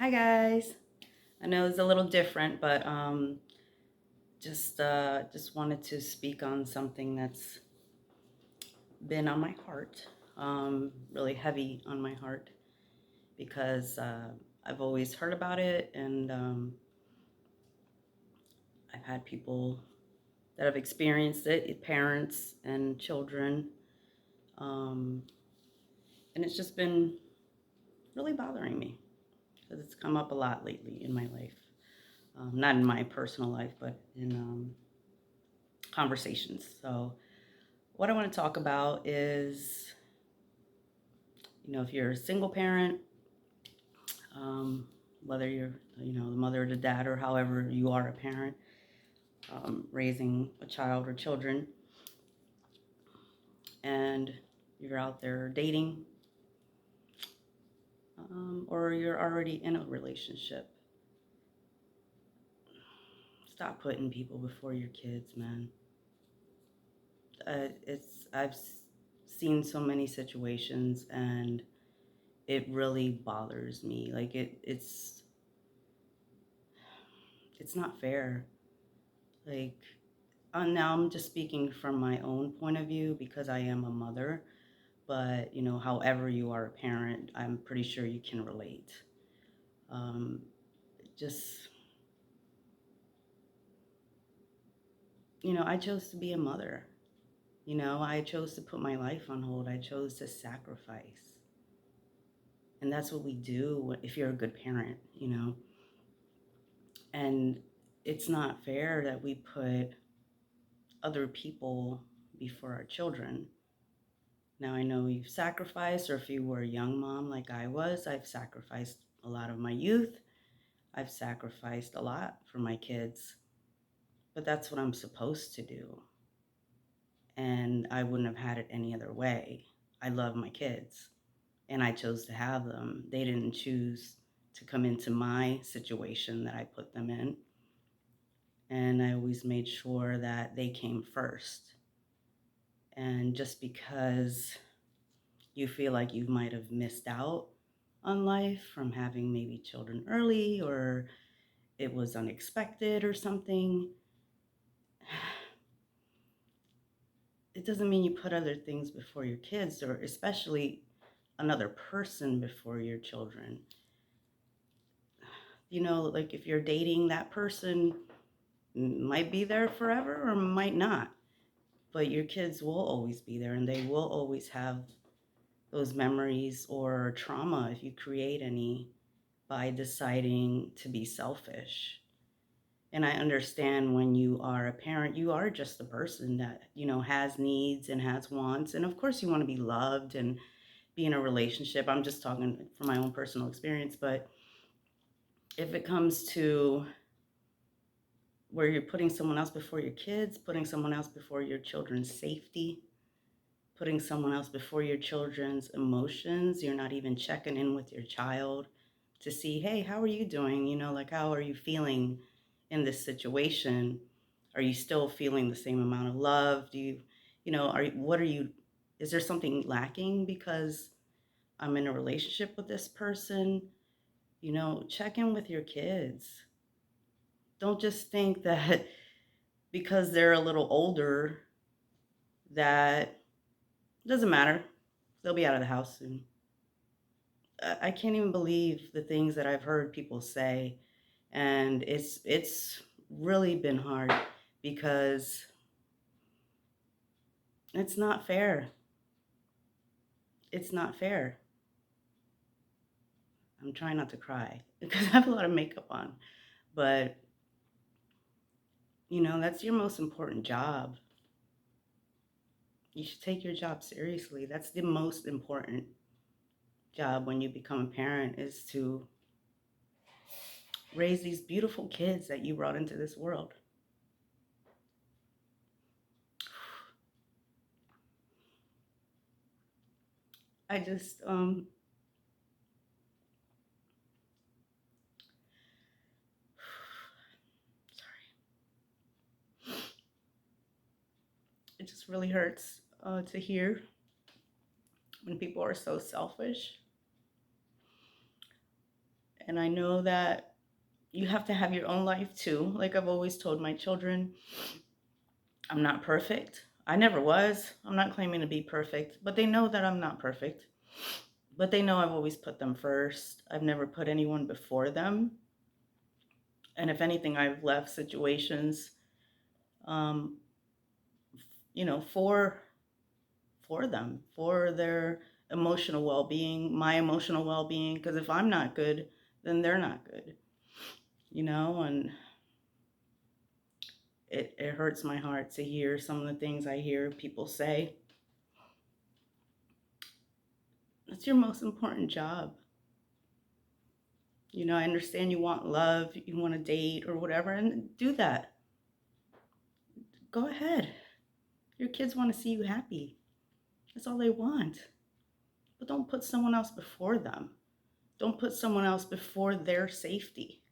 Hi guys. I know it's a little different, but just wanted to speak on something that's been on my heart, really heavy on my heart because I've always heard about it, and I've had people that have experienced it, parents and children, um, and it's just been really bothering me because it's come up a lot lately in my life. Not in my personal life, but in conversations. So, what I want to talk about is, if you're a single parent, um, whether you're, the mother or the dad or however you are a parent, raising a child or children, and you're out there dating, or you're already in a relationship, stop putting people before your kids, man. Seen so many situations, and it really bothers me. Like it's not fair. Like, now I'm just speaking from my own point of view because I am a mother, but however you are a parent, I'm pretty sure you can relate. Um, just, I chose to be a mother. I chose to put my life on hold. I chose to sacrifice. And that's what we do if you're a good parent. And it's not fair that we put other people before our children. Now, I know you've sacrificed, or if you were a young mom like I was, I've sacrificed a lot of my youth. I've sacrificed a lot for my kids, but that's what I'm supposed to do. And I wouldn't have had it any other way. I love my kids and I chose to have them. They didn't choose to come into my situation that I put them in. And I always made sure that they came first. And just because you feel like you might have missed out on life from having maybe children early, or it was unexpected or something, it doesn't mean you put other things before your kids, or especially another person before your children. Like if you're dating, that person might be there forever or might not, but your kids will always be there and they will always have those memories or trauma if you create any by deciding to be selfish. And I understand when you are a parent, you are just a person that, has needs and has wants. And of course, you want to be loved and be in a relationship. I'm just talking from my own personal experience. But if it comes to where you're putting someone else before your kids, putting someone else before your children's safety, putting someone else before your children's emotions, you're not even checking in with your child to see, hey, how are you doing? Like, how are you feeling in this situation? Are you still feeling the same amount of love? Do you, what are you, is there something lacking because I'm in a relationship with this person? Check in with your kids. Don't just think that because they're a little older that doesn't matter. They'll be out of the house soon. I can't even believe the things that I've heard people say, and it's really been hard because it's not fair. It's not fair. I'm trying not to cry because I have a lot of makeup on, but that's your most important job. You should take your job seriously. That's the most important job when you become a parent, is to raise these beautiful kids that you brought into this world. I just it just really hurts to hear when people are so selfish And I know that you have to have your own life too. Like I've always told my children, I'm not perfect. I never was. I'm not claiming to be perfect, but they know that I'm not perfect. But they know I've always put them first. I've never put anyone before them. And if anything, I've left situations, um, for them, for their emotional well-being, my emotional well-being. Because if I'm not good, then they're not good, and it hurts my heart to hear some of the things I hear people say. That's your most important job. I understand you want love, you want to date or whatever, and do that. Go ahead. Your kids want to see you happy. That's all they want. But don't put someone else before them. Don't put someone else before their safety.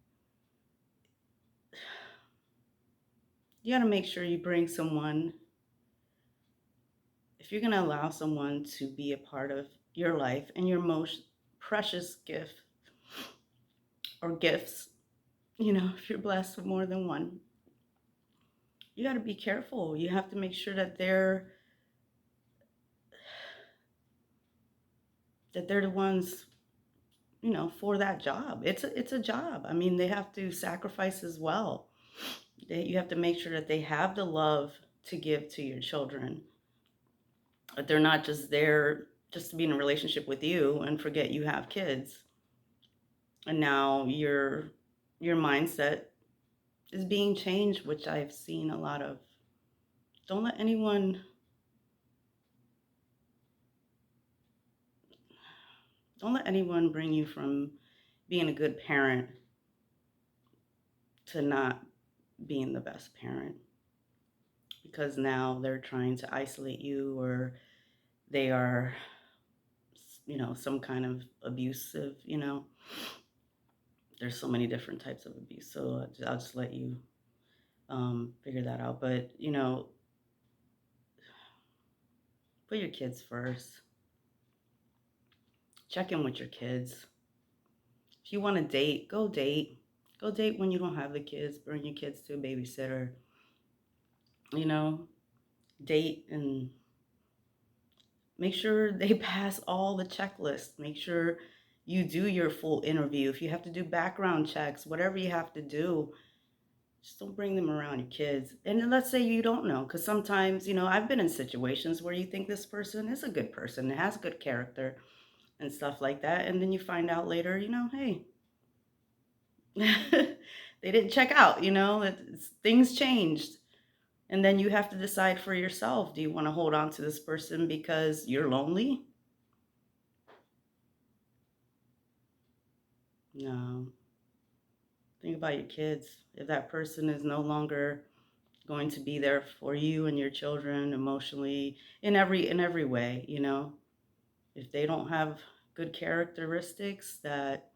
You got to make sure you bring someone, if you're going to allow someone to be a part of your life and your most precious gift or gifts, if you're blessed with more than one, you got to be careful. You have to make sure that they're the ones, for that job. It's a job. I mean, they have to sacrifice as well. You have to make sure that they have the love to give to your children. That they're not just there just to be in a relationship with you and forget you have kids. And now your mindset is being changed, which I've seen a lot of. Don't let anyone bring you from being a good parent to not being the best parent, because now they're trying to isolate you, or they are, some kind of abusive. There's so many different types of abuse, so I'll just let you figure that out. But put your kids first. Check in with your kids. If you want to date, go date. Go date when you don't have the kids. Bring your kids to a babysitter. Date and make sure they pass all the checklists. Make sure you do your full interview. If you have to do background checks, whatever you have to do, just don't bring them around your kids. And let's say you don't know, because sometimes, I've been in situations where you think this person is a good person, has good character and stuff like that. And then you find out later, hey, they didn't check out, things changed. And then you have to decide for yourself, do you want to hold on to this person because you're lonely? No. Think about your kids. If that person is no longer going to be there for you and your children emotionally in every way, if they don't have good characteristics that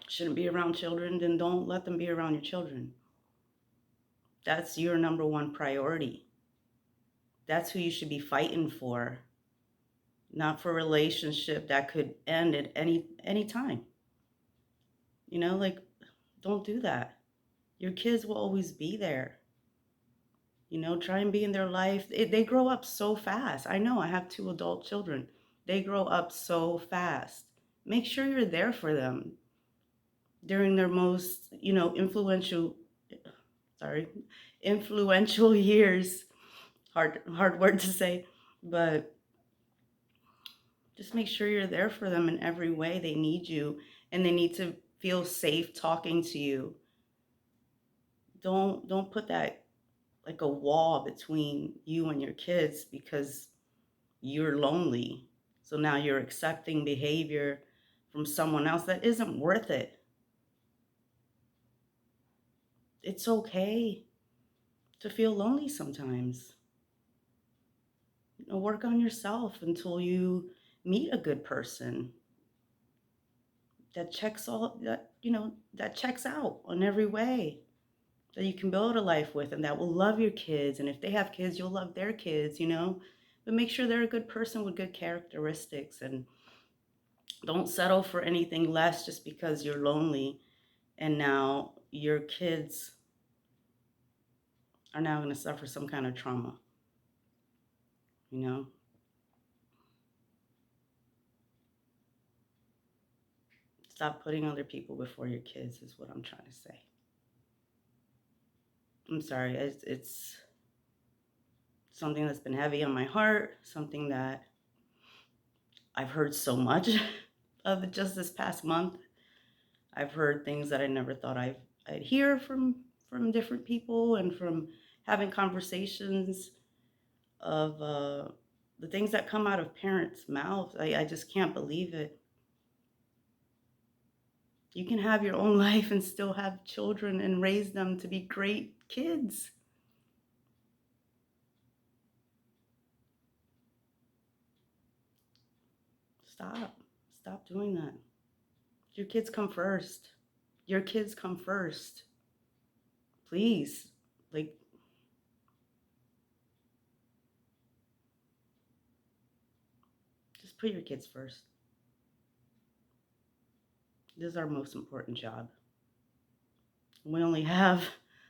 shouldn't be around children, then don't let them be around your children. That's your number one priority. That's who you should be fighting for, not for a relationship that could end at any time. Like, don't do that. Your kids will always be there. Try and be in their life. They grow up so fast. I know I have 2 adult children. They grow up so fast. Make sure you're there for them during their most, sorry, influential years. Hard word to say, but just make sure you're there for them in every way. They need you, and they need to feel safe talking to you. Don't put that like a wall between you and your kids because you're lonely. So now you're accepting behavior from someone else that isn't worth it. It's okay to feel lonely sometimes. Work on yourself until you meet a good person that checks all that, that checks out on every way, that you can build a life with, and that will love your kids. And if they have kids, you'll love their kids, but make sure they're a good person with good characteristics. And Don't settle for anything less just because you're lonely and now your kids are now going to suffer some kind of trauma, you know? Stop putting other people before your kids is what I'm trying to say. I'm sorry. It's something that's been heavy on my heart, something that I've heard so much of just this past month. I've heard things that I never thought I'd hear from different people, and from having conversations of the things that come out of parents' mouths. I just can't believe it. You can have your own life and still have children and raise them to be great kids. Stop. Stop doing that. Your kids come first. Your kids come first. Please. Like, just put your kids first. This is our most important job. We only have a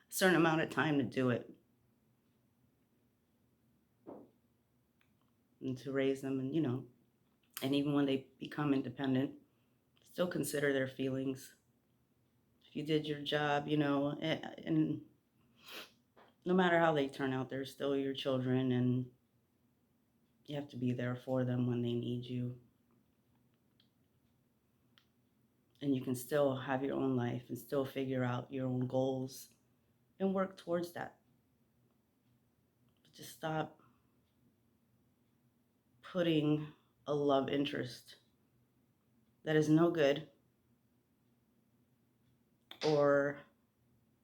certain amount of time to do it and to raise them, and and even when they become independent, still consider their feelings. If you did your job, and no matter how they turn out, they're still your children, and you have to be there for them when they need you. And you can still have your own life and still figure out your own goals and work towards that. But just stop putting a love interest that is no good, or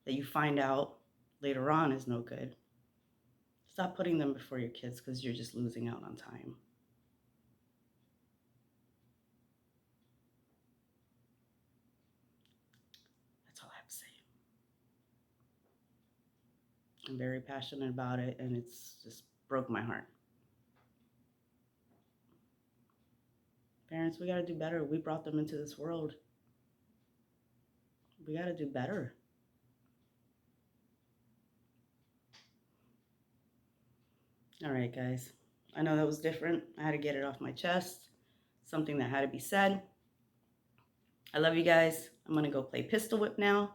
that you find out later on is no good. Stop putting them before your kids, because you're just losing out on time. That's all I have to say. I'm very passionate about it, and it's just broke my heart. Parents, we got to do better. We brought them into this world. We got to do better. All right, guys. I know that was different. I had to get it off my chest. Something that had to be said. I love you guys. I'm going to go play Pistol Whip now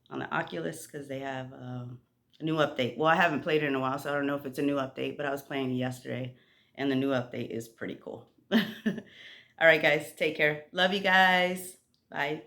on the Oculus, because they have a new update. Well, I haven't played it in a while, so I don't know if it's a new update, but I was playing it yesterday, and the new update is pretty cool. All right, guys. Take care. Love you guys. Bye.